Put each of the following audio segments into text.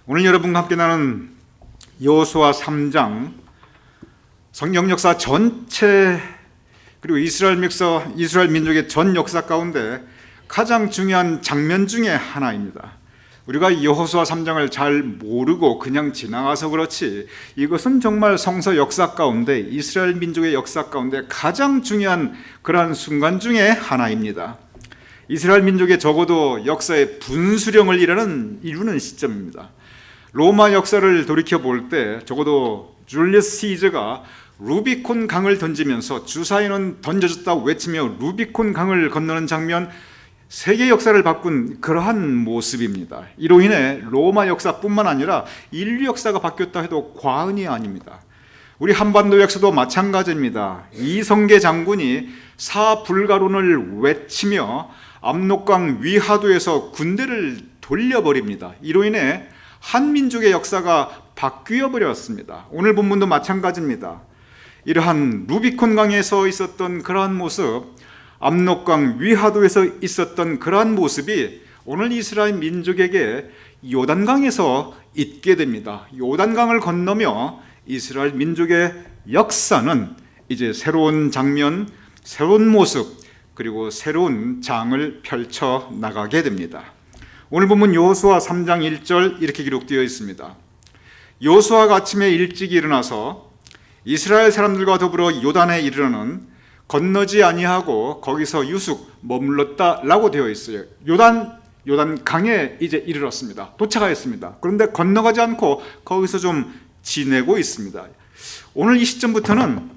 오늘 여러분과 함께 나눈 여호수아 3장 성경 역사 전체 그리고 이스라엘 민족의 전 역사 가운데 가장 중요한 장면 중에 하나입니다. 우리가 여호수아 3장을 잘 모르고 그냥 지나가서 그렇지 이것은 정말 성서 역사 가운데 이스라엘 민족의 역사 가운데 가장 중요한 그러한 순간 중에 하나입니다. 이스라엘 민족의 적어도 역사의 분수령을 이루는 시점입니다. 로마 역사를 돌이켜 볼 때 적어도 줄리어스 시저가 루비콘 강을 던지면서 주사위는 던져졌다고 외치며 루비콘 강을 건너는 장면, 세계 역사를 바꾼 그러한 모습입니다. 이로 인해 로마 역사뿐만 아니라 인류 역사가 바뀌었다 해도 과언이 아닙니다. 우리 한반도 역사도 마찬가지입니다. 이성계 장군이 사불가론을 외치며 압록강 위하도에서 군대를 돌려버립니다. 이로 인해 한민족의 역사가 바뀌어 버렸습니다. 오늘 본문도 마찬가지입니다. 이러한 루비콘 강에서 있었던 그러한 모습, 압록강 위하도에서 있었던 그러한 모습이 오늘 이스라엘 민족에게 요단강에서 있게 됩니다. 요단강을 건너며 이스라엘 민족의 역사는 이제 새로운 장면, 새로운 모습, 그리고 새로운 장을 펼쳐 나가게 됩니다. 오늘 본문 여호수아 3장 1절 이렇게 기록되어 있습니다. 여호수아가 아침에 일찍 일어나서 이스라엘 사람들과 더불어 요단에 이르러는 건너지 아니하고 거기서 유숙 머물렀다라고 되어 있어요. 요단 강에 이제 이르렀습니다. 도착하였습니다. 그런데 건너가지 않고 거기서 좀 지내고 있습니다. 오늘 이 시점부터는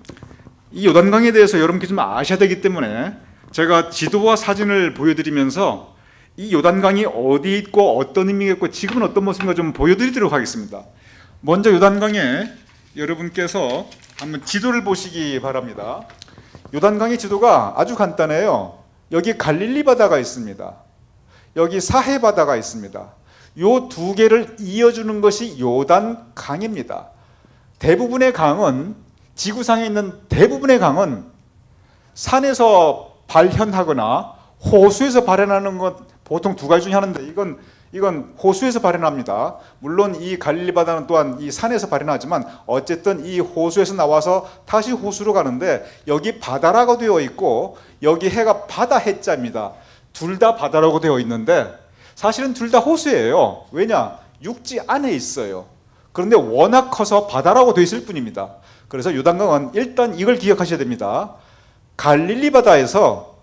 이 요단강에 대해서 여러분께 좀 아셔야 되기 때문에 제가 지도와 사진을 보여드리면서 이 요단강이 어디 있고 어떤 의미가 있고 지금은 어떤 모습인가 좀 보여드리도록 하겠습니다. 먼저 요단강에 여러분께서 한번 지도를 보시기 바랍니다. 요단강의 지도가 아주 간단해요. 여기 갈릴리 바다가 있습니다. 여기 사해 바다가 있습니다. 요 두 개를 이어주는 것이 요단강입니다. 대부분의 강은, 지구상에 있는 대부분의 강은 산에서 발현하거나 호수에서 발현하는 것 보통 두 가지 중에 하나인데 이건 호수에서 발현합니다. 물론 이 갈릴리 바다는 또한 이 산에서 발현하지만 어쨌든 이 호수에서 나와서 다시 호수로 가는데 여기 바다라고 되어 있고 여기 해가 바다 해자입니다. 둘 다 바다라고 되어 있는데 사실은 둘 다 호수예요. 왜냐? 육지 안에 있어요. 그런데 워낙 커서 바다라고 되어 있을 뿐입니다. 그래서 요단강은 일단 이걸 기억하셔야 됩니다. 갈릴리 바다에서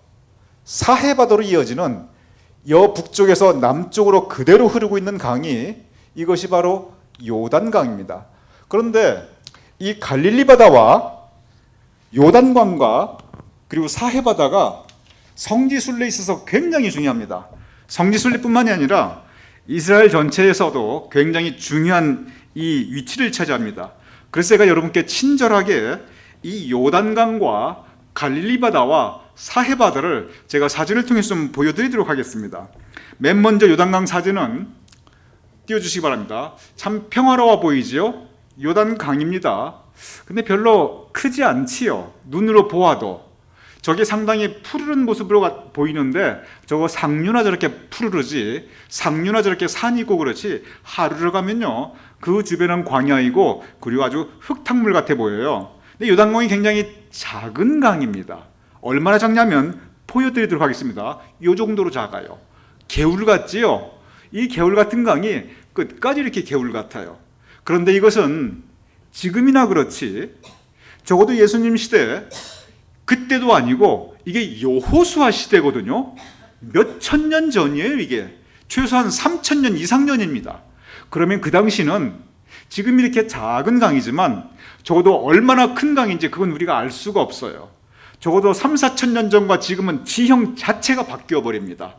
사해 바다로 이어지는 여 북쪽에서 남쪽으로 그대로 흐르고 있는 강이 이것이 바로 요단강입니다. 그런데 이 갈릴리 바다와 요단강과 그리고 사해 바다가 성지순례에 있어서 굉장히 중요합니다. 성지순례뿐만이 아니라 이스라엘 전체에서도 굉장히 중요한 이 위치를 차지합니다. 그래서 제가 여러분께 친절하게 이 요단강과 갈릴리 바다와 사해 바다를 제가 사진을 통해서 좀 보여드리도록 하겠습니다. 맨 먼저 요단강 사진은 띄워주시기 바랍니다. 참 평화로워 보이지요? 요단강입니다. 근데 별로 크지 않지요. 눈으로 보아도 저게 상당히 푸르른 모습으로 보이는데 저거 상류나 저렇게 푸르르지 상류나 저렇게 산이 있고 그렇지 하루를 가면요 그 주변은 광야이고 그리고 아주 흙탕물 같아 보여요. 근데 요단강이 굉장히 작은 강입니다. 얼마나 작냐면 보여드리도록 하겠습니다. 이 정도로 작아요. 개울 같지요? 이 개울 같은 강이 끝까지 이렇게 개울 같아요. 그런데 이것은 지금이나 그렇지 적어도 예수님 시대 그때도 아니고 이게 여호수아 시대거든요. 몇 천 년 전이에요. 이게 최소한 3,000년 이상 전입니다. 그러면 그 당시는 지금 이렇게 작은 강이지만 적어도 얼마나 큰 강인지 그건 우리가 알 수가 없어요. 적어도 3,4천 년 전과 지금은 지형 자체가 바뀌어 버립니다.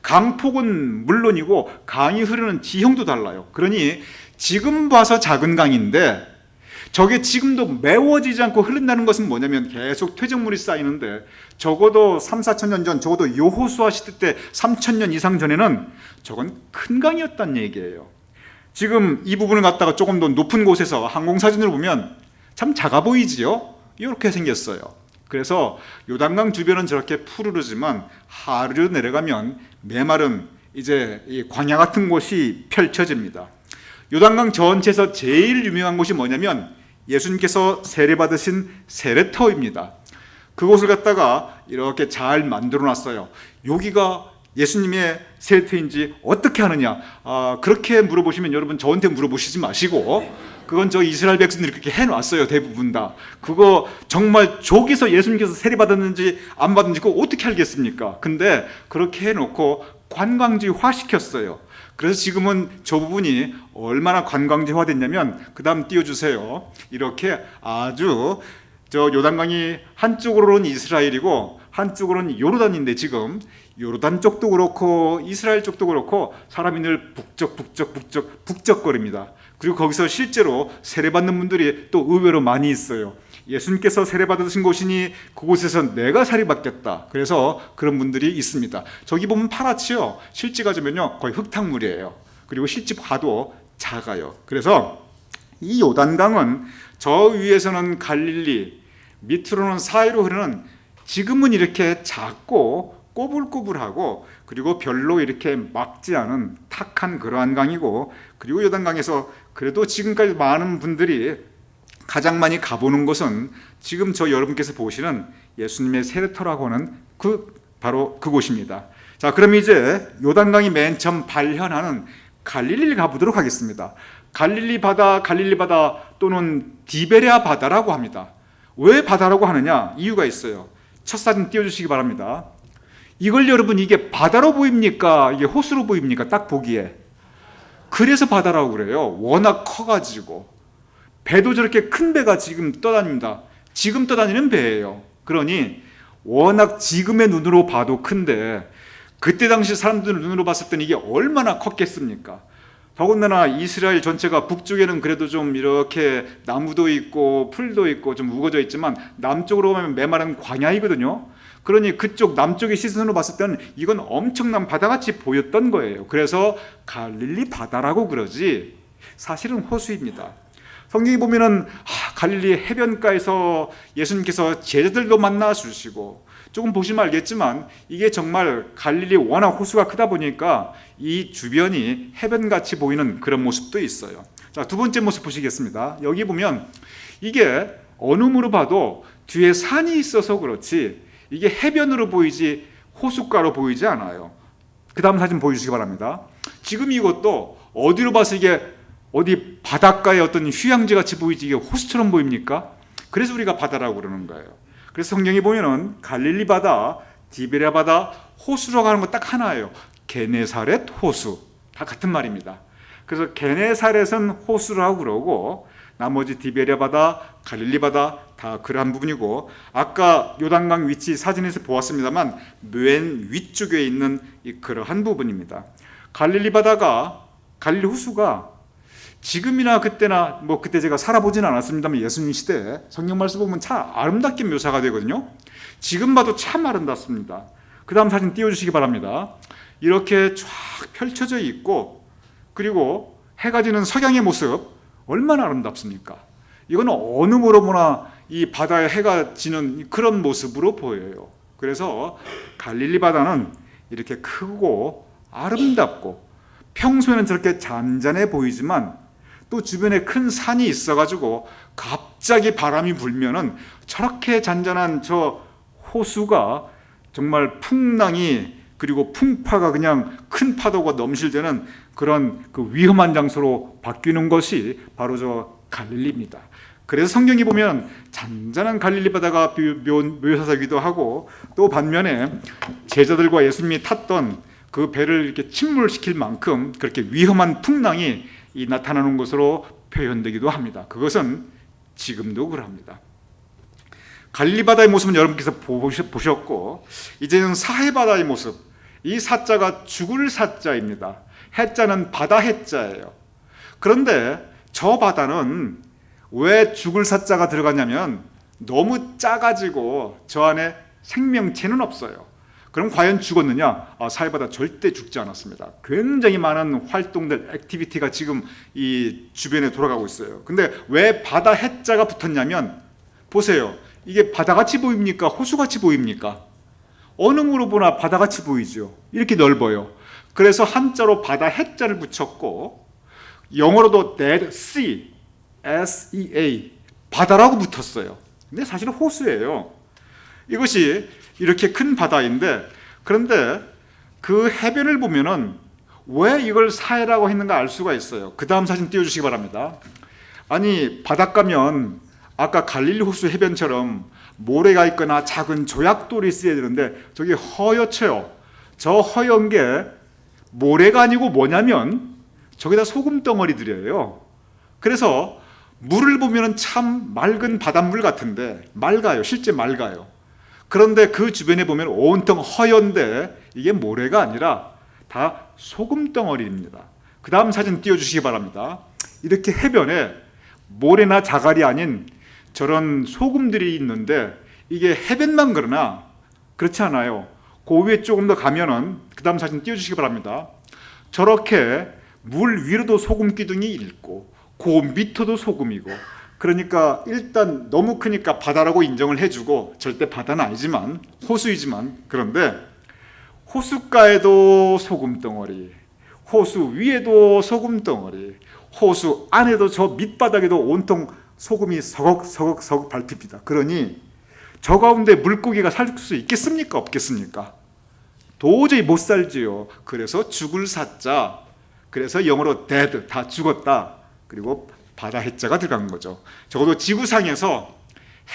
강폭은 물론이고 강이 흐르는 지형도 달라요. 그러니 지금 봐서 작은 강인데 저게 지금도 메워지지 않고 흐른다는 것은 뭐냐면 계속 퇴적물이 쌓이는데 적어도 3,4천 년 전, 적어도 여호수아 시대 때 3,000년 이상 전에는 저건 큰 강이었다는 얘기예요. 지금 이 부분을 갖다가 조금 더 높은 곳에서 항공사진을 보면 참 작아 보이지요? 이렇게 생겼어요. 그래서 요단강 주변은 저렇게 푸르르지만 하루 내려가면 메마른 이제 이 광야 같은 곳이 펼쳐집니다. 요단강 전체에서 제일 유명한 곳이 뭐냐면 예수님께서 세례받으신 세례터입니다. 그곳을 갖다가 이렇게 잘 만들어 놨어요. 여기가 예수님의 세례터인지 어떻게 하느냐, 그렇게 물어보시면 여러분 저한테 물어보시지 마시고, 그건 저 이스라엘 백성들이 그렇게 해놨어요. 대부분 다. 그거 정말 저기서 예수님께서 세례받았는지 안 받았는지 그거 어떻게 알겠습니까? 근데 그렇게 해놓고 관광지화 시켰어요. 그래서 지금은 저 부분이 얼마나 관광지화 됐냐면, 그 다음 띄워주세요. 이렇게 아주 저 요단강이 한쪽으로는 이스라엘이고 한쪽으로는 요르단인데, 지금 요르단 쪽도 그렇고 이스라엘 쪽도 그렇고 사람이 늘 북적거립니다. 그리고 거기서 실제로 세례받는 분들이 또 의외로 많이 있어요. 예수님께서 세례받으신 곳이니 그곳에서 내가 세례받겠다. 그래서 그런 분들이 있습니다. 저기 보면 파랗지요. 실제 가지면요 거의 흙탕물이에요. 그리고 실제 봐도 작아요. 그래서 이 요단강은 저 위에서는 갈릴리, 밑으로는 사이로 흐르는, 지금은 이렇게 작고 꼬불꼬불하고 그리고 별로 이렇게 막지 않은 탁한 그러한 강이고, 그리고 요단강에서 그래도 지금까지 많은 분들이 가장 많이 가보는 곳은 지금 저 여러분께서 보시는 예수님의 세례터라고 하는 바로 그곳입니다. 자, 그럼 이제 요단강이 맨 처음 발현하는 갈릴리를 가보도록 하겠습니다. 갈릴리 바다 또는 디베랴 바다라고 합니다. 왜 바다라고 하느냐? 이유가 있어요. 첫 사진 띄워주시기 바랍니다. 이걸 여러분, 이게 바다로 보입니까? 이게 호수로 보입니까? 딱 보기에. 그래서 바다라고 그래요. 워낙 커가지고. 배도 저렇게 큰 배가 지금 떠다닙니다. 지금 떠다니는 배예요. 그러니 워낙 지금의 눈으로 봐도 큰데, 그때 당시 사람들 눈으로 봤을 때는 이게 얼마나 컸겠습니까? 더군다나 이스라엘 전체가 북쪽에는 그래도 좀 이렇게 나무도 있고 풀도 있고 좀 우거져 있지만, 남쪽으로 가면 메마른 광야이거든요. 그러니 그쪽 남쪽의 시선으로 봤을 때는 이건 엄청난 바다같이 보였던 거예요. 그래서 갈릴리 바다라고 그러지 사실은 호수입니다. 성경에 보면은 갈릴리 해변가에서 예수님께서 제자들도 만나 주시고, 조금 보시면 알겠지만 이게 정말 갈릴리 워낙 호수가 크다 보니까 이 주변이 해변같이 보이는 그런 모습도 있어요. 자, 두 번째 모습 보시겠습니다. 여기 보면 이게 어느 눈으로 봐도 뒤에 산이 있어서 그렇지 이게 해변으로 보이지 호숫가로 보이지 않아요. 그 다음 사진 보여주시기 바랍니다. 지금 이것도 어디로 봐서 이게 어디 바닷가의 어떤 휴양지 같이 보이지 이게 호수처럼 보입니까? 그래서 우리가 바다라고 그러는 거예요. 그래서 성경에 보면은 갈릴리 바다, 디베랴 바다, 호수라고 하는 거 딱 하나예요. 게네사렛 호수. 다 같은 말입니다. 그래서 게네사렛은 호수라고 그러고 나머지 디베랴 바다, 갈릴리 바다 다 그러한 부분이고, 아까 요단강 위치 사진에서 보았습니다만 맨 위쪽에 있는 그러한 부분입니다. 갈릴리 바다가, 갈릴리 호수가 지금이나 그때나 그때 제가 살아보진 않았습니다만 예수님 시대에 성경 말씀 보면 참 아름답게 묘사가 되거든요. 지금 봐도 참 아름답습니다. 그 다음 사진 띄워주시기 바랍니다. 이렇게 쫙 펼쳐져 있고, 그리고 해가 지는 석양의 모습 얼마나 아름답습니까? 이건 어느 모로 보나 이 바다에 해가 지는 그런 모습으로 보여요. 그래서 갈릴리 바다는 이렇게 크고 아름답고, 평소에는 저렇게 잔잔해 보이지만 또 주변에 큰 산이 있어가지고 갑자기 바람이 불면은 저렇게 잔잔한 저 호수가 정말 풍랑이, 그리고 풍파가 그냥 큰 파도가 넘실대는 그런 그 위험한 장소로 바뀌는 것이 바로 저 갈릴리입니다. 그래서 성경이 보면 잔잔한 갈릴리 바다가 묘사되기도 하고, 또 반면에 제자들과 예수님이 탔던 그 배를 이렇게 침몰시킬 만큼 그렇게 위험한 풍랑이 나타나는 것으로 표현되기도 합니다. 그것은 지금도 그럽니다. 갈릴리 바다의 모습은 여러분께서 보셨고, 이제는 사해 바다의 모습. 이 사자가 죽을 사자입니다. 해자는 바다 해자예요. 그런데 저 바다는 왜 죽을 사자가 들어갔냐면 너무 작아지고 저 안에 생명체는 없어요. 그럼 과연 죽었느냐? 사해바다 절대 죽지 않았습니다. 굉장히 많은 활동들, 액티비티가 지금 이 주변에 돌아가고 있어요. 근데 왜 바다 해자가 붙었냐면, 보세요. 이게 바다같이 보입니까? 호수같이 보입니까? 어느 무로 보나 바다같이 보이죠. 이렇게 넓어요. 그래서 한자로 바다 해자를 붙였고, 영어로도 dead sea, S-E-A, 바다라고 붙었어요. 근데 사실은 호수예요. 이것이 이렇게 큰 바다인데, 그런데 그 해변을 보면은 왜 이걸 사해라고 했는가 알 수가 있어요. 그 다음 사진 띄워주시기 바랍니다. 아니, 바닷가면 아까 갈릴리 호수 해변처럼 모래가 있거나 작은 조약돌이 있어야 되는데 저기 허옇죠. 저 허연 게 모래가 아니고 뭐냐면 저기다 소금 덩어리들이에요. 그래서 물을 보면 참 맑은 바닷물 같은데 맑아요. 실제 맑아요. 그런데 그 주변에 보면 온통 허연데 이게 모래가 아니라 다 소금 덩어리입니다. 그 다음 사진 띄워주시기 바랍니다. 이렇게 해변에 모래나 자갈이 아닌 저런 소금들이 있는데 이게 해변만 그러나 그렇지 않아요. 그 위에 조금 더 가면은 그 다음 사진 띄워주시기 바랍니다. 저렇게 물 위로도 소금 기둥이 있고 그 밑에도 소금이고, 그러니까 일단 너무 크니까 바다라고 인정을 해주고, 절대 바다는 아니지만 호수이지만, 그런데 호숫가에도 소금 덩어리, 호수 위에도 소금 덩어리, 호수 안에도 저 밑바닥에도 온통 소금이 서걱서걱 밟힙니다. 그러니 저 가운데 물고기가 살 수 있겠습니까? 없겠습니까? 도저히 못 살지요. 그래서 죽을 사자, 그래서 영어로 dead, 다 죽었다. 그리고 바다 해자가 들어간 거죠. 적어도 지구상에서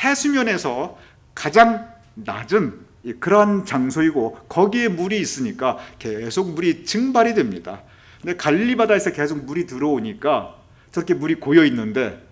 해수면에서 가장 낮은 그러한 장소이고 거기에 물이 있으니까 계속 물이 증발이 됩니다. 근데 갈릴리 바다에서 계속 물이 들어오니까 저렇게 물이 고여 있는데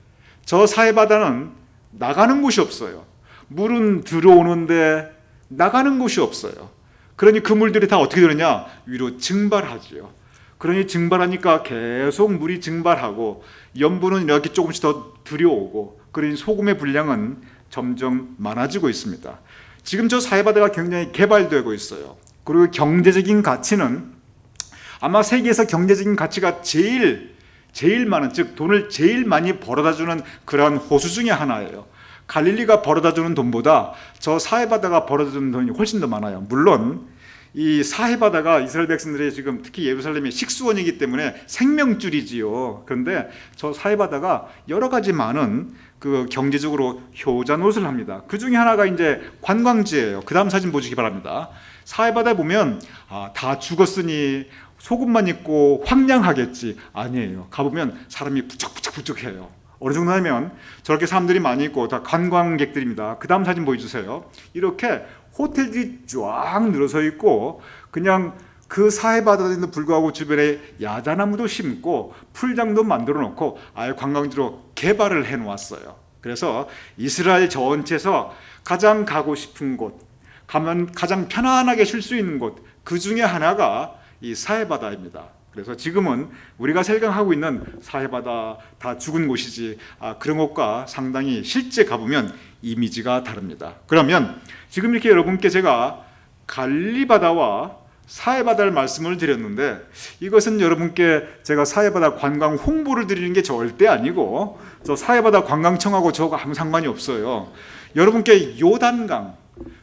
저 사해 바다는 나가는 곳이 없어요. 물은 들어오는데 나가는 곳이 없어요. 그러니 그 물들이 다 어떻게 되느냐? 위로 증발하지요. 그러니 증발하니까 계속 물이 증발하고 염분은 이렇게 조금씩 더 들여오고, 그러니 소금의 분량은 점점 많아지고 있습니다. 지금 저 사해바다가 굉장히 개발되고 있어요. 그리고 경제적인 가치는 아마 세계에서 경제적인 가치가 제일 많은, 즉 돈을 제일 많이 벌어다주는 그러한 호수 중에 하나예요. 갈릴리가 벌어다주는 돈보다 저 사해바다가 벌어다주는 돈이 훨씬 더 많아요. 물론 이 사해바다가 이스라엘 백성들의 지금 특히 예루살렘의 식수원이기 때문에 생명줄이지요. 그런데 저 사해바다가 여러 가지 많은 그 경제적으로 효자노릇을 합니다. 그 중에 하나가 이제 관광지예요. 그 다음 사진 보시기 바랍니다. 사해바다에 보면 다 죽었으니 소금만 있고 황량하겠지. 아니에요. 가보면 사람이 부쩍부쩍해요. 어느 정도 하면 저렇게 사람들이 많이 있고 다 관광객들입니다. 그 다음 사진 보여주세요. 이렇게 호텔들이 쫙 늘어서 있고, 그냥 그 사해바다에도 불구하고 주변에 야자나무도 심고 풀장도 만들어 놓고 아예 관광지로 개발을 해 놓았어요. 그래서 이스라엘 전체에서 가장 가고 싶은 곳, 가면 가장 편안하게 쉴 수 있는 곳, 그 중에 하나가 이 사해바다입니다. 그래서 지금은 우리가 생각하고 있는 사해바다 다 죽은 곳이지, 그런 곳과 상당히 실제 가보면 이미지가 다릅니다. 그러면 지금 이렇게 여러분께 제가 갈릴리 바다와 사해바다를 말씀을 드렸는데, 이것은 여러분께 제가 사해바다 관광 홍보를 드리는 게 절대 아니고 저 사해바다 관광청하고 저하고 아무 상관이 없어요. 여러분께 요단강,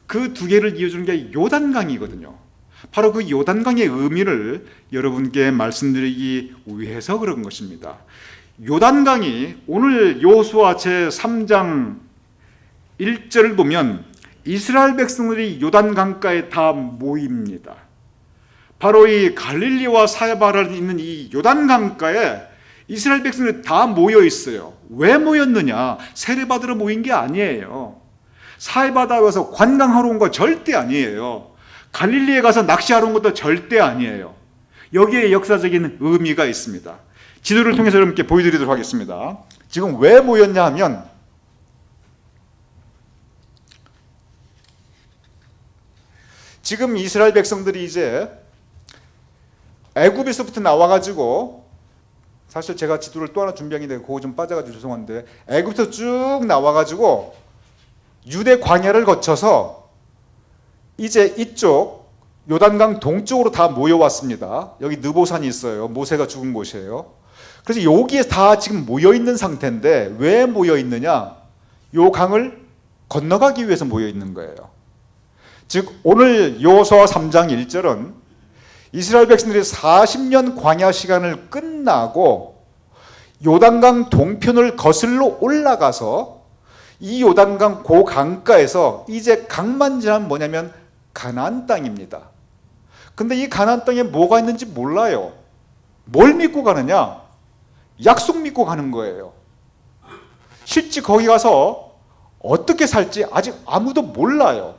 그 두 개를 이어주는 게 요단강이거든요. 바로 그 요단강의 의미를 여러분께 말씀드리기 위해서 그런 것입니다. 요단강이 오늘 여호수아 제3장 1절을 보면 이스라엘 백성들이 요단강가에 다 모입니다. 바로 이 갈릴리와 사해바다에 있는 이 요단강가에 이스라엘 백성들이 다 모여 있어요. 왜 모였느냐? 세례받으러 모인 게 아니에요. 사해바다에 가서 관광하러 온 거 절대 아니에요. 갈릴리에 가서 낚시하러 온 것도 절대 아니에요. 여기에 역사적인 의미가 있습니다. 지도를 통해서 여러분께 보여드리도록 하겠습니다. 지금 왜 모였냐 하면, 지금 이스라엘 백성들이 이제 애굽에서부터 나와가지고, 사실 제가 지도를 또 하나 준비한 게 그거 좀 빠져가지고 죄송한데, 애굽에서 쭉 나와가지고 유대 광야를 거쳐서 이제 이쪽 요단강 동쪽으로 다 모여왔습니다. 여기 느보산이 있어요. 모세가 죽은 곳이에요. 그래서 여기에 다 지금 모여있는 상태인데, 왜 모여있느냐? 요 강을 건너가기 위해서 모여있는 거예요. 즉 오늘 여호수아 3장 1절은 이스라엘 백성들이 40년 광야 시간을 끝나고 요단강 동편을 거슬러 올라가서 이 요단강 고 강가에서 이제 강만 지나면 뭐냐면 가나안 땅입니다. 근데 이 가나안 땅에 뭐가 있는지 몰라요. 뭘 믿고 가느냐? 약속 믿고 가는 거예요. 실제 거기 가서 어떻게 살지 아직 아무도 몰라요.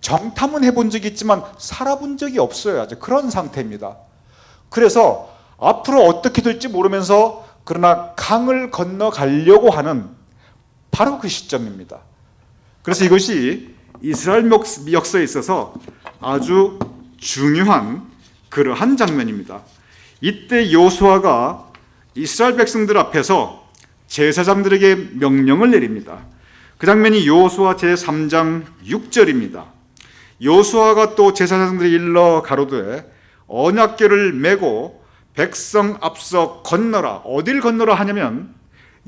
정탐은 해본 적이 있지만 살아본 적이 없어요. 아직 그런 상태입니다. 그래서 앞으로 어떻게 될지 모르면서 그러나 강을 건너가려고 하는 바로 그 시점입니다. 그래서 이것이 이스라엘 역사에 있어서 아주 중요한 그러한 장면입니다. 이때 여호수아가 이스라엘 백성들 앞에서 제사장들에게 명령을 내립니다. 그 장면이 여호수아 제3장 6절입니다. 여호수아가 또 제사장들이 일러 가로되 언약궤를 메고 백성 앞서 건너라. 어디를 건너라 하냐면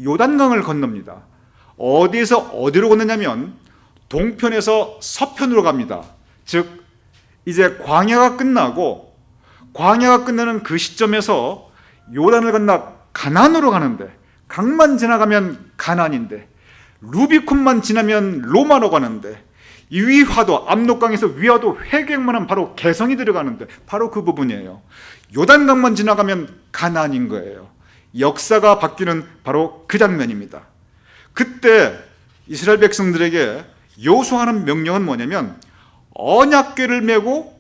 요단강을 건넙니다. 어디에서 어디로 건너냐면 동편에서 서편으로 갑니다. 즉 이제 광야가 끝나고 광야가 끝나는 그 시점에서 요단을 건너 가나안으로 가는데 강만 지나가면 가나안인데 루비콘만 지나면 로마로 가는데 위화도 압록강에서 위화도 회개만 하면 바로 개성이 들어가는데 바로 그 부분이에요. 요단강만 지나가면 가나안인 거예요. 역사가 바뀌는 바로 그 장면입니다. 그때 이스라엘 백성들에게 여호수아하는 명령은 뭐냐면 언약궤를 메고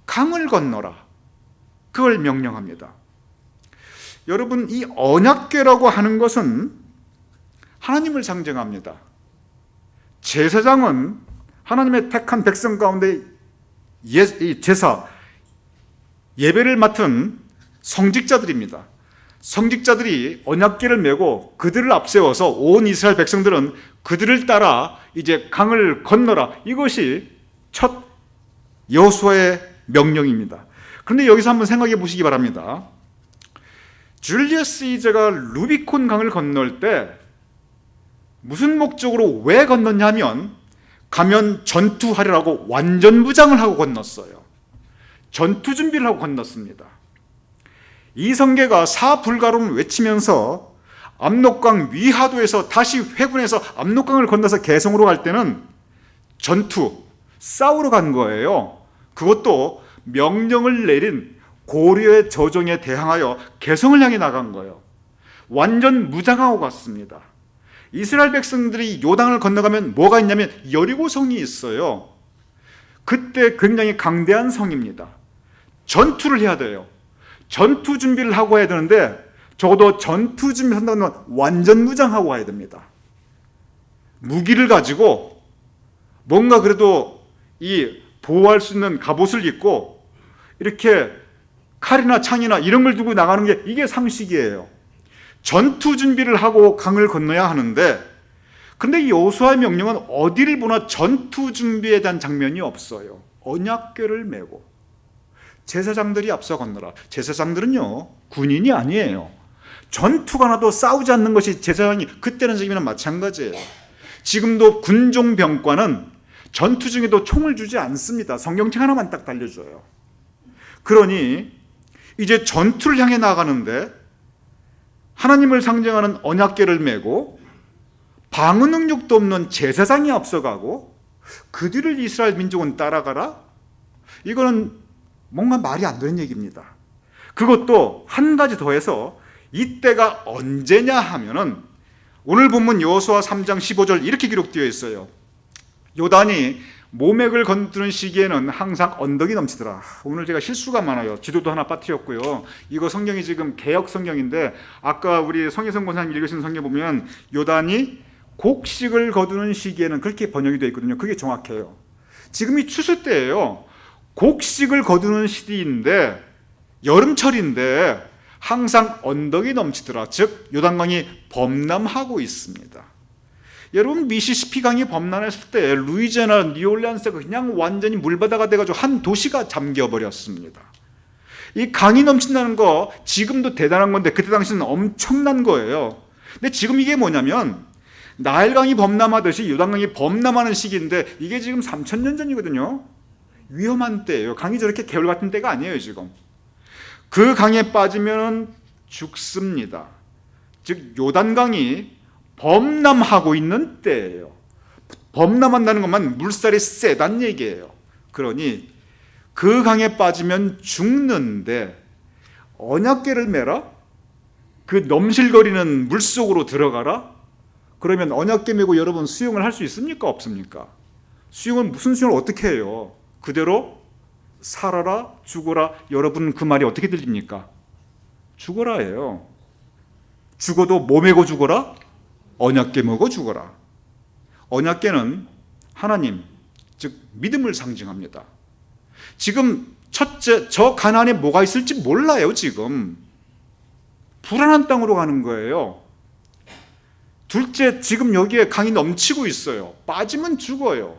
강을 건너라. 그걸 명령합니다. 여러분, 이 언약궤라고 하는 것은 하나님을 상징합니다. 제사장은 하나님의 택한 백성 가운데 제사, 예배를 맡은 성직자들입니다. 성직자들이 언약궤를 메고 그들을 앞세워서 온 이스라엘 백성들은 그들을 따라 이제 강을 건너라. 이것이 첫 여호수아의 명령입니다. 그런데 여기서 한번 생각해 보시기 바랍니다. 줄리어스 시저가 루비콘 강을 건널 때 무슨 목적으로 왜 건넜냐면 가면 전투하려고 완전 무장을 하고 건넜어요. 전투 준비를 하고 건넜습니다. 이성계가 사불가론 외치면서 압록강 위하도에서 다시 회군해서 압록강을 건너서 개성으로 갈 때는 전투, 싸우러 간 거예요. 그것도 명령을 내린 고려의 조정에 대항하여 개성을 향해 나간 거예요. 완전 무장하고 갔습니다. 이스라엘 백성들이 요단을 건너가면 뭐가 있냐면 여리고성이 있어요. 그때 굉장히 강대한 성입니다. 전투를 해야 돼요. 전투 준비를 하고 해야 되는데 적어도 전투 준비를 한다면 완전 무장하고 와야 됩니다. 무기를 가지고 뭔가 그래도 이 보호할 수 있는 갑옷을 입고 이렇게 칼이나 창이나 이런 걸 두고 나가는 게 이게 상식이에요. 전투 준비를 하고 강을 건너야 하는데 근데 여호수아의 명령은 어디를 보나 전투 준비에 대한 장면이 없어요. 언약궤를 메고 제사장들이 앞서 건너라. 제사장들은요 군인이 아니에요. 전투가 나도 싸우지 않는 것이 제사장이 그때는 지금이나 마찬가지예요. 지금도 군종병과는 전투 중에도 총을 주지 않습니다. 성경책 하나만 딱 달려줘요. 그러니 이제 전투를 향해 나가는데 하나님을 상징하는 언약궤를 메고 방어 능력도 없는 제사장이 앞서가고 그 뒤를 이스라엘 민족은 따라가라? 이거는 뭔가 말이 안 되는 얘기입니다. 그것도 한 가지 더해서 이때가 언제냐 하면은 오늘 본문 여호수아 3장 15절 이렇게 기록되어 있어요. 요단이 모맥을 건드는 시기에는 항상 언덕이 넘치더라. 오늘 제가 실수가 많아요. 지도도 하나 빠뜨렸고요. 이거 성경이 지금 개역 성경인데 아까 우리 성혜성 권사님 읽으신 성경 보면 요단이 곡식을 거두는 시기에는 그렇게 번역이 되어 있거든요. 그게 정확해요. 지금이 추수 때예요. 곡식을 거두는 시기인데 여름철인데 항상 언덕이 넘치더라. 즉 요단강이 범람하고 있습니다. 여러분 미시시피 강이 범람했을 때 루이지애나 뉴올리언스가 그냥 완전히 물바다가 돼가지고 한 도시가 잠겨버렸습니다. 이 강이 넘친다는 거 지금도 대단한 건데 그때 당시는 엄청난 거예요. 근데 지금 이게 뭐냐면 나일강이 범람하듯이 요단강이 범람하는 시기인데 이게 지금 3000년 전이거든요. 위험한 때예요. 강이 저렇게 개울 같은 때가 아니에요. 지금 그 강에 빠지면 죽습니다. 즉 요단강이 범람하고 있는 때예요. 범람한다는 것만 물살이 세단 얘기예요. 그러니 그 강에 빠지면 죽는데 언약궤를 메라? 그 넘실거리는 물속으로 들어가라? 그러면 언약궤 메고 여러분 수영을 할 수 있습니까? 없습니까? 수영은 무슨 수영을 어떻게 해요? 그대로 살아라 죽어라. 여러분 그 말이 어떻게 들립니까? 죽어라예요. 죽어도 뭐 메고 죽어라? 언약궤 메고 죽어라. 언약궤는 하나님, 즉 믿음을 상징합니다. 지금 첫째, 저 가나안에 뭐가 있을지 몰라요. 지금 불안한 땅으로 가는 거예요. 둘째, 지금 여기에 강이 넘치고 있어요. 빠지면 죽어요.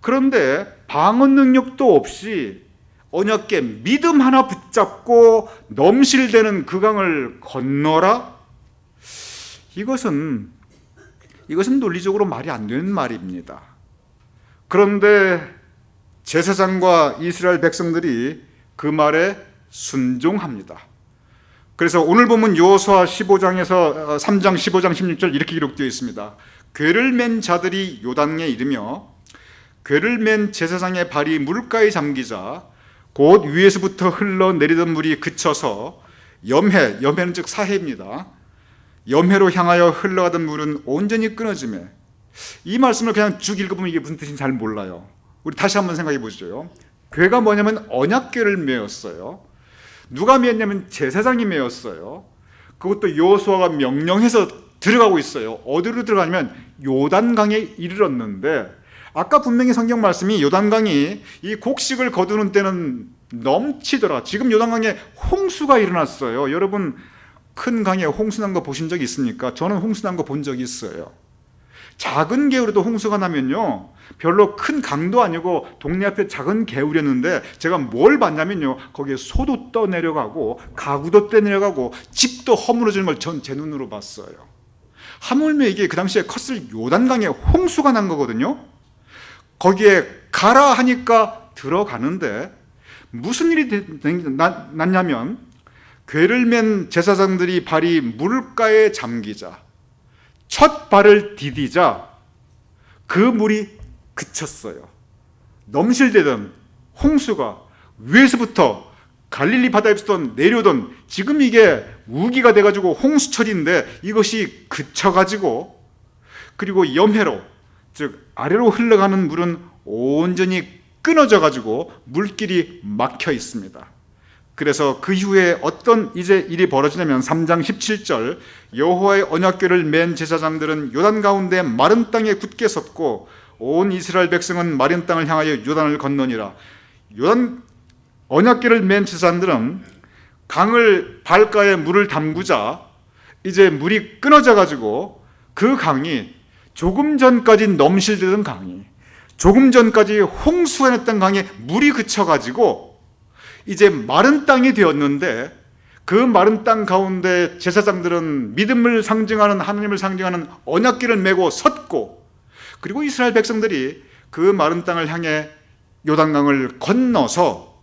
그런데 방어 능력도 없이 언약궤 믿음 하나 붙잡고 넘실대는 그 강을 건너라? 이것은 논리적으로 말이 안 되는 말입니다. 그런데 제사장과 이스라엘 백성들이 그 말에 순종합니다. 그래서 오늘 보면 여호수아 15장에서 3장 15장 16절 이렇게 기록되어 있습니다. 궤를 맨 자들이 요단에 이르며 궤를 맨 제사장의 발이 물가에 잠기자 곧 위에서부터 흘러내리던 물이 그쳐서 염해는 즉 사해입니다. 염해로 향하여 흘러가던 물은 온전히 끊어지매. 이 말씀을 그냥 쭉 읽어보면 이게 무슨 뜻인지 잘 몰라요. 우리 다시 한번 생각해 보시죠. 궤가 뭐냐면 언약궤를 메었어요. 누가 메었냐면 제사장이 메었어요. 그것도 여호수아가 명령해서 들어가고 있어요. 어디로 들어가냐면 요단강에 이르렀는데 아까 분명히 성경 말씀이 요단강이 이 곡식을 거두는 때는 넘치더라. 지금 요단강에 홍수가 일어났어요. 여러분 큰 강에 홍수 난 거 보신 적 있습니까? 저는 홍수 난 거 본 적이 있어요. 작은 개울에도 홍수가 나면요 별로 큰 강도 아니고 동네 앞에 작은 개울이었는데 제가 뭘 봤냐면요 거기에 소도 떠내려가고 가구도 떠내려가고 집도 허물어지는 걸 전 제 눈으로 봤어요. 하물며 이게 그 당시에 컸을 요단강에 홍수가 난 거거든요. 거기에 가라 하니까 들어가는데 무슨 일이 났냐면 궤를 맨 제사장들이 발이 물가에 잠기자 첫 발을 디디자 그 물이 그쳤어요. 넘실대던 홍수가 위에서부터 갈릴리 바다에서 내려오던 지금 이게 우기가 돼가지고 홍수철인데 이것이 그쳐가지고 그리고 염해로 즉 아래로 흘러가는 물은 온전히 끊어져가지고 물길이 막혀 있습니다. 그래서 그 이후에 어떤 이제 일이 벌어지냐면 3장 17절 여호와의 언약궤를 맨 제사장들은 요단 가운데 마른 땅에 굳게 섰고 온 이스라엘 백성은 마른 땅을 향하여 요단을 건너니라. 요단 언약궤를 맨 제사장들은 강을 발가에 물을 담그자 이제 물이 끊어져 가지고 그 강이 조금 전까지 넘실대던 강이 조금 전까지 홍수가 났던 강에 물이 그쳐 가지고 이제 마른 땅이 되었는데 그 마른 땅 가운데 제사장들은 믿음을 상징하는 하나님을 상징하는 언약궤를 메고 섰고 그리고 이스라엘 백성들이 그 마른 땅을 향해 요단강을 건너서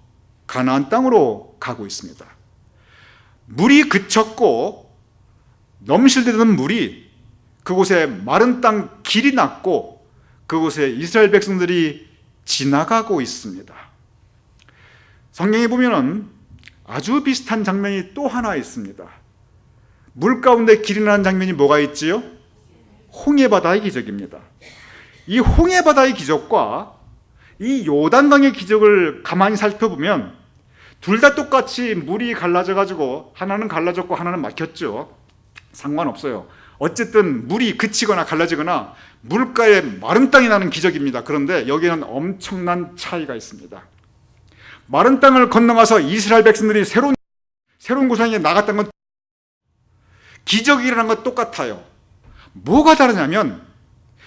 가나안 땅으로 가고 있습니다. 물이 그쳤고 넘실대던 물이 그곳에 마른 땅 길이 났고 그곳에 이스라엘 백성들이 지나가고 있습니다. 성경에 보면은 아주 비슷한 장면이 또 하나 있습니다. 물 가운데 길이 나는 장면이 뭐가 있지요? 홍해바다의 기적입니다. 이 홍해바다의 기적과 이 요단강의 기적을 가만히 살펴보면 둘 다 똑같이 물이 갈라져 가지고 하나는 갈라졌고 하나는 막혔죠. 상관없어요. 어쨌든 물이 그치거나 갈라지거나 물가에 마른 땅이 나는 기적입니다. 그런데 여기에는 엄청난 차이가 있습니다. 마른 땅을 건너가서 이스라엘 백성들이 새로운 고향에 나갔다는 건 기적이 일어난 건 똑같아요. 뭐가 다르냐면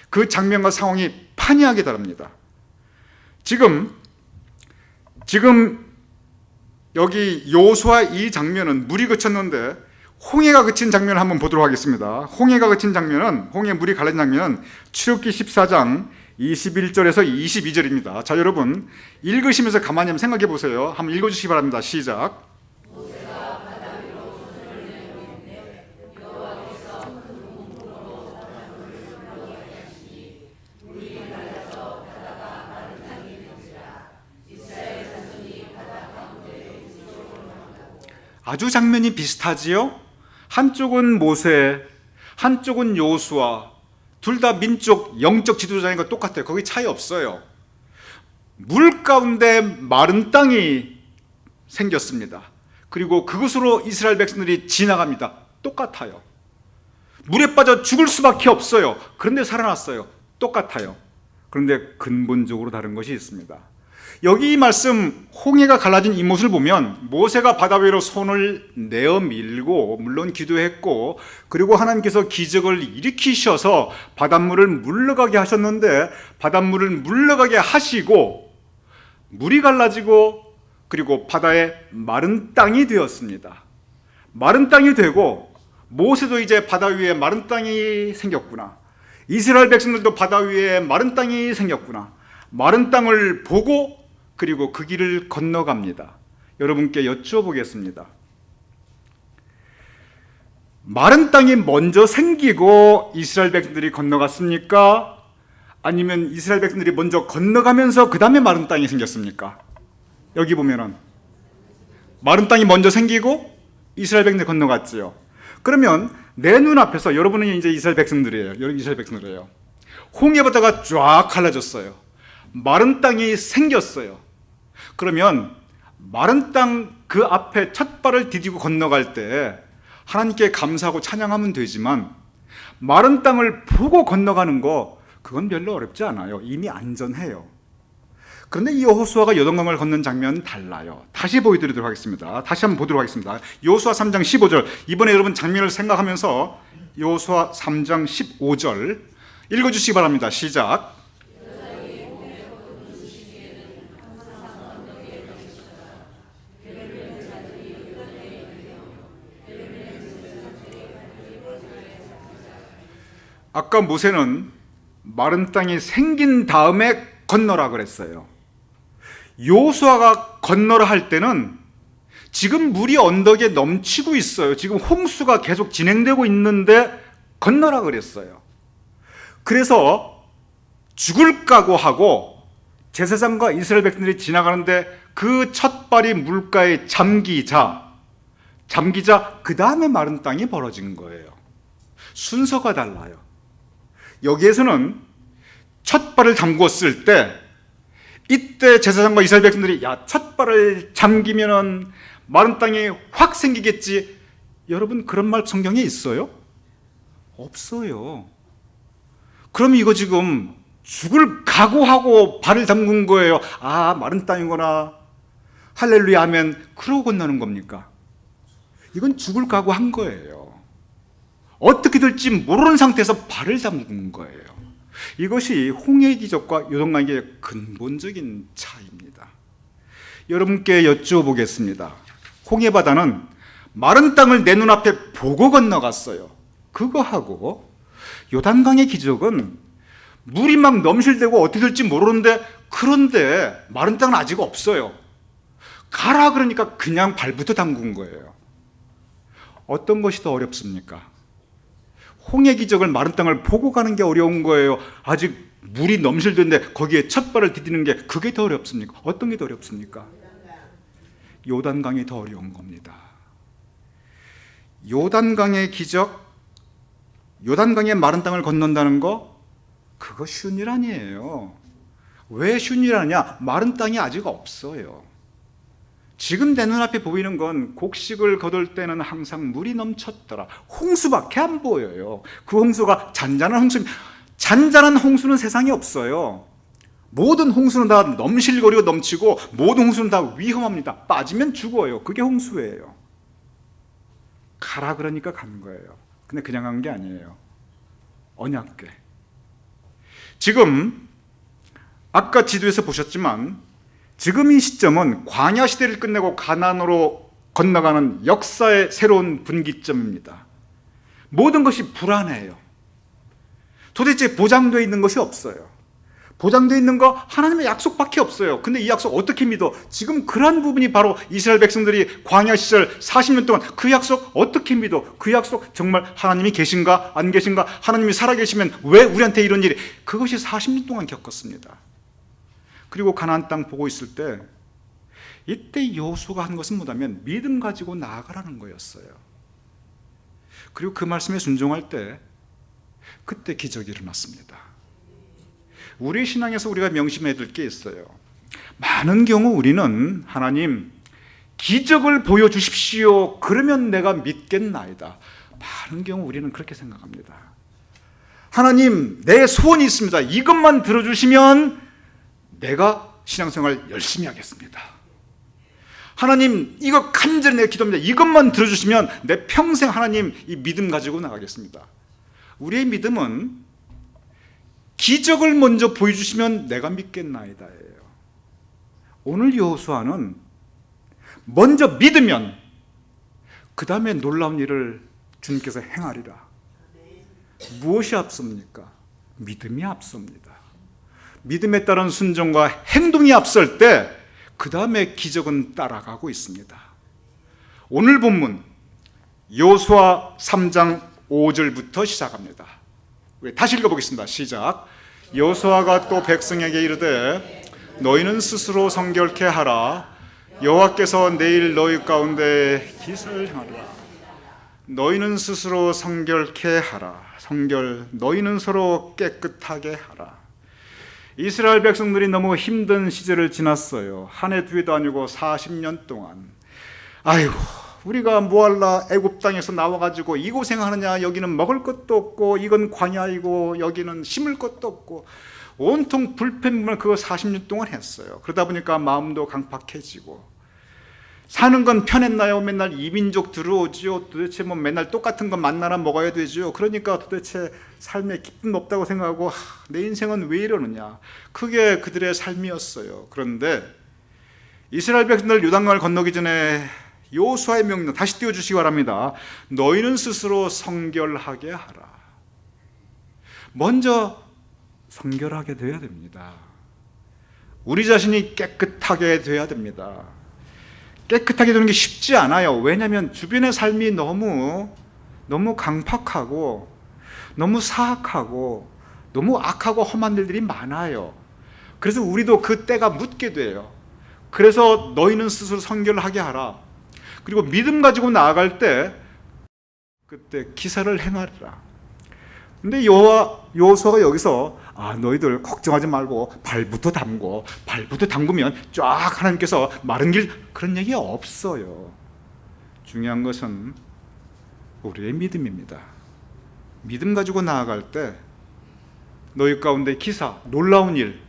그 장면과 상황이 판이하게 다릅니다. 지금 여기 여호수아 이 장면은 물이 그쳤는데 홍해가 그친 장면을 한번 보도록 하겠습니다. 홍해가 그친 장면은 홍해 물이 갈라진 장면은 출애굽기 14장 21절에서 22절입니다. 자, 여러분 읽으시면서 가만히 한번 생각해 보세요. 한번 읽어주시기 바랍니다. 시작. 아주 장면이 비슷하지요? 한쪽은 모세, 한쪽은 여호수아. 둘 다 민족 영적 지도자인 거 똑같아요. 거기 차이 없어요. 물 가운데 마른 땅이 생겼습니다. 그리고 그것으로 이스라엘 백성들이 지나갑니다. 똑같아요. 물에 빠져 죽을 수밖에 없어요. 그런데 살아났어요. 똑같아요. 그런데 근본적으로 다른 것이 있습니다. 여기 이 말씀, 홍해가 갈라진 이 모습을 보면 모세가 바다 위로 손을 내어 밀고 물론 기도했고, 그리고 하나님께서 기적을 일으키셔서 바닷물을 물러가게 하셨는데, 바닷물을 물러가게 하시고 물이 갈라지고 그리고 바다에 마른 땅이 되었습니다. 마른 땅이 되고 모세도 이제 바다 위에 마른 땅이 생겼구나, 이스라엘 백성들도 바다 위에 마른 땅이 생겼구나, 마른 땅을 보고 그리고 그 길을 건너갑니다. 여러분께 여쭈어보겠습니다. 마른 땅이 먼저 생기고 이스라엘 백성들이 건너갔습니까? 아니면 이스라엘 백성들이 먼저 건너가면서 그 다음에 마른 땅이 생겼습니까? 여기 보면은 마른 땅이 먼저 생기고 이스라엘 백성들이 건너갔지요. 그러면 내 눈앞에서, 여러분은 이제 이스라엘 백성들이에요. 여러분 이스라엘 백성들이에요. 홍해바다가 쫙 갈라졌어요. 마른 땅이 생겼어요. 그러면 마른 땅 그 앞에 첫 발을 디디고 건너갈 때 하나님께 감사하고 찬양하면 되지만, 마른 땅을 보고 건너가는 거 그건 별로 어렵지 않아요. 이미 안전해요. 그런데 이 여호수아가 요단강을 걷는 장면은 달라요. 다시 보여드리도록 하겠습니다. 다시 한번 보도록 하겠습니다. 여호수아 3장 15절. 이번에 여러분 장면을 생각하면서 여호수아 3장 15절 읽어주시기 바랍니다. 시작. 아까 모세는 마른 땅이 생긴 다음에 건너라 그랬어요. 여호수아가 건너라 할 때는 지금 물이 언덕에 넘치고 있어요. 지금 홍수가 계속 진행되고 있는데 건너라 그랬어요. 그래서 죽을 각오하고 제사장과 이스라엘 백성들이 지나가는데 그 첫 발이 물가에 잠기자 그 다음에 마른 땅이 벌어진 거예요. 순서가 달라요. 여기에서는 첫 발을 담궜을 때, 이때 제사장과 이스라엘 백성들이 첫 발을 잠기면은 마른 땅이 확 생기겠지. 여러분 그런 말 성경에 있어요? 없어요. 그럼 이거 지금 죽을 각오하고 발을 담근 거예요. 마른 땅이구나, 할렐루야 하면 그러고 건너는 겁니까? 이건 죽을 각오한 거예요. 어떻게 될지 모르는 상태에서 발을 담근 거예요. 이것이 홍해 기적과 요단강의 근본적인 차이입니다. 여러분께 여쭈어보겠습니다. 홍해 바다는 마른 땅을 내 눈앞에 보고 건너갔어요. 그거하고 요단강의 기적은 물이 막 넘실대고 어떻게 될지 모르는데, 그런데 마른 땅은 아직 없어요. 가라 그러니까 그냥 발부터 담근 거예요. 어떤 것이 더 어렵습니까? 홍해 기적을 마른 땅을 보고 가는 게 어려운 거예요? 아직 물이 넘실대는데 거기에 첫 발을 디디는 게, 그게 더 어렵습니까? 어떤 게 더 어렵습니까? 요단강이 더 어려운 겁니다. 요단강의 기적, 요단강의 마른 땅을 건넌다는 거, 그거 쉬운 일 아니에요. 왜 쉬운 일 아니냐? 마른 땅이 아직 없어요. 지금 내 눈앞에 보이는 건 곡식을 거둘 때는 항상 물이 넘쳤더라, 홍수밖에 안 보여요. 그 홍수가 잔잔한 홍수입니다. 잔잔한 홍수는 세상에 없어요. 모든 홍수는 다 넘실거리고 넘치고, 모든 홍수는 다 위험합니다. 빠지면 죽어요. 그게 홍수예요. 가라 그러니까 간 거예요. 근데 그냥 간 게 아니에요. 언약궤. 지금 아까 지도에서 보셨지만, 지금 이 시점은 광야 시대를 끝내고 가나안으로 건너가는 역사의 새로운 분기점입니다. 모든 것이 불안해요. 도대체 보장되어 있는 것이 없어요. 보장되어 있는 거 하나님의 약속밖에 없어요. 근데 이 약속 어떻게 믿어? 지금 그러한 부분이 바로 이스라엘 백성들이 광야 시절 40년 동안 그 약속 어떻게 믿어? 그 약속 정말 하나님이 계신가 안 계신가? 하나님이 살아계시면 왜 우리한테 이런 일이? 그것이 40년 동안 겪었습니다. 그리고 가나안 땅 보고 있을 때 이때 여호수아가 한 것은 뭐냐면 믿음 가지고 나아가라는 거였어요. 그리고 그 말씀에 순종할 때 그때 기적이 일어났습니다. 우리 신앙에서 우리가 명심해야 될 게 있어요. 많은 경우 우리는 하나님 기적을 보여주십시오. 그러면 내가 믿겠나이다. 많은 경우 우리는 그렇게 생각합니다. 하나님 내 소원이 있습니다. 이것만 들어주시면 내가 신앙생활 열심히 하겠습니다. 하나님 이거 간절히 내가 기도합니다. 이것만 들어주시면 내 평생 하나님 이 믿음 가지고 나가겠습니다. 우리의 믿음은 기적을 먼저 보여주시면 내가 믿겠나이다예요. 오늘 여호수아는 먼저 믿으면 그 다음에 놀라운 일을 주님께서 행하리라. 무엇이 앞섭니까? 믿음이 앞섭니다. 믿음에 따른 순종과 행동이 앞설 때 그 다음에 기적은 따라가고 있습니다. 오늘 본문 여호수아 3장 5절부터 시작합니다. 다시 읽어보겠습니다. 시작. 여호수아가 또 백성에게 이르되 너희는 스스로 성결케 하라. 여호와께서 내일 너희 가운데 기사를 행하리라. 너희는 스스로 성결케 하라. 성결, 너희는 서로 깨끗하게 하라. 이스라엘 백성들이 너무 힘든 시절을 지났어요. 한 해 두 해도 아니고 40년 동안. 아이고 우리가 뭐할라 애굽 땅에서 나와가지고 이 고생하느냐. 여기는 먹을 것도 없고 이건 광야이고 여기는 심을 것도 없고 온통 불평만 그거 40년 동안 했어요. 그러다 보니까 마음도 강팍해지고 사는 건 편했나요? 맨날 이민족 들어오지요. 도대체 뭐 맨날 똑같은 건 만나나 먹어야 되죠. 그러니까 도대체 삶에 기쁨 없다고 생각하고 내 인생은 왜 이러느냐. 그게 그들의 삶이었어요. 그런데 이스라엘 백성들 요단강을 건너기 전에 여호수아의 명령 다시 띄워주시기 바랍니다. 너희는 스스로 성결하게 하라. 먼저 성결하게 돼야 됩니다. 우리 자신이 깨끗하게 돼야 됩니다. 깨끗하게 되는 게 쉽지 않아요. 왜냐하면 주변의 삶이 너무 강팍하고 너무 사악하고 너무 악하고 험한 일들이 많아요. 그래서 우리도 그 때가 묻게 돼요. 그래서 너희는 스스로 성결하게 하라. 그리고 믿음 가지고 나아갈 때 그때 기사를 행하리라. 근데 여호수아가 여기서 너희들 걱정하지 말고 발부터 담그면 쫙 하나님께서 마른 길, 그런 얘기 없어요. 중요한 것은 우리의 믿음입니다. 믿음 가지고 나아갈 때 너희 가운데 기사, 놀라운 일,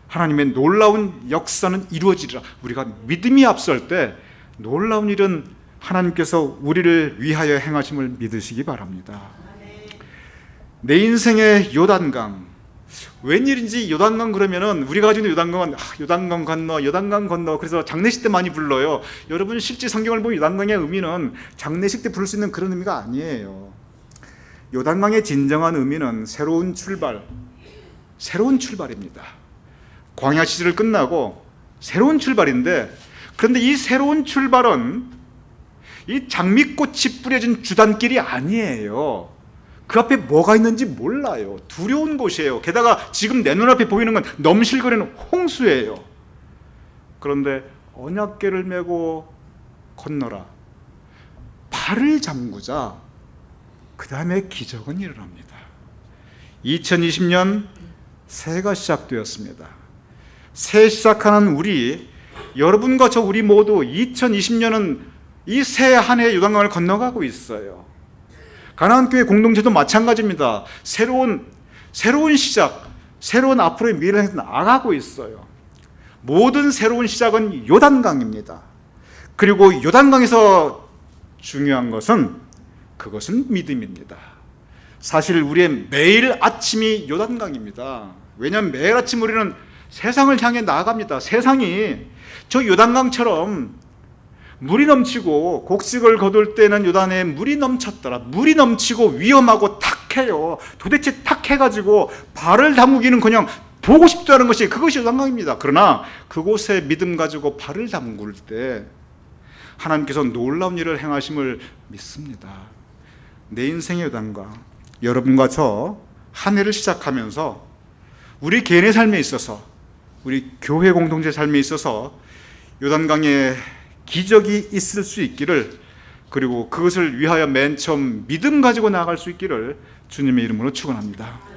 하나님의 놀라운 역사는 이루어지리라. 우리가 믿음이 앞설 때 놀라운 일은 하나님께서 우리를 위하여 행하심을 믿으시기 바랍니다. 내 인생의 요단강, 웬일인지 요단강 그러면은 우리가 가지고 있는 요단강은 요단강 건너 그래서 장례식 때 많이 불러요. 여러분 실제 성경을 보면 요단강의 의미는 장례식 때 부를 수 있는 그런 의미가 아니에요. 요단강의 진정한 의미는 새로운 출발입니다. 광야 시절을 끝나고 새로운 출발인데, 그런데 이 새로운 출발은 이 장미꽃이 뿌려진 주단길이 아니에요. 그 앞에 뭐가 있는지 몰라요. 두려운 곳이에요. 게다가 지금 내 눈앞에 보이는 건 넘실거리는 홍수예요. 그런데 언약궤를 메고 건너라. 발을 잠그자. 그 다음에 기적은 일어납니다. 2020년 새해가 시작되었습니다. 새해 시작하는 우리, 여러분과 저 우리 모두 2020년은 이 새해 한 해 요단강을 건너가고 있어요. 가나안교회 공동체도 마찬가지입니다. 새로운 시작, 새로운 앞으로의 미래를 향해서 나아가고 있어요. 모든 새로운 시작은 요단강입니다. 그리고 요단강에서 중요한 것은 그것은 믿음입니다. 사실 우리의 매일 아침이 요단강입니다. 왜냐하면 매일 아침 우리는 세상을 향해 나아갑니다. 세상이 저 요단강처럼 물이 넘치고 곡식을 거둘 때는 요단에 물이 넘쳤더라. 물이 넘치고 위험하고 탁해요. 도대체 탁해가지고 발을 담그기는 그냥 보고 싶지 않은 것이, 그것이 요단강입니다. 그러나 그곳에 믿음 가지고 발을 담글 때 하나님께서 놀라운 일을 행하심을 믿습니다. 내 인생의 요단강, 여러분과 저 한 해를 시작하면서 우리 개인의 삶에 있어서, 우리 교회 공동체 삶에 있어서 요단강에 기적이 있을 수 있기를, 그리고 그것을 위하여 맨 처음 믿음 가지고 나아갈 수 있기를 주님의 이름으로 축원합니다.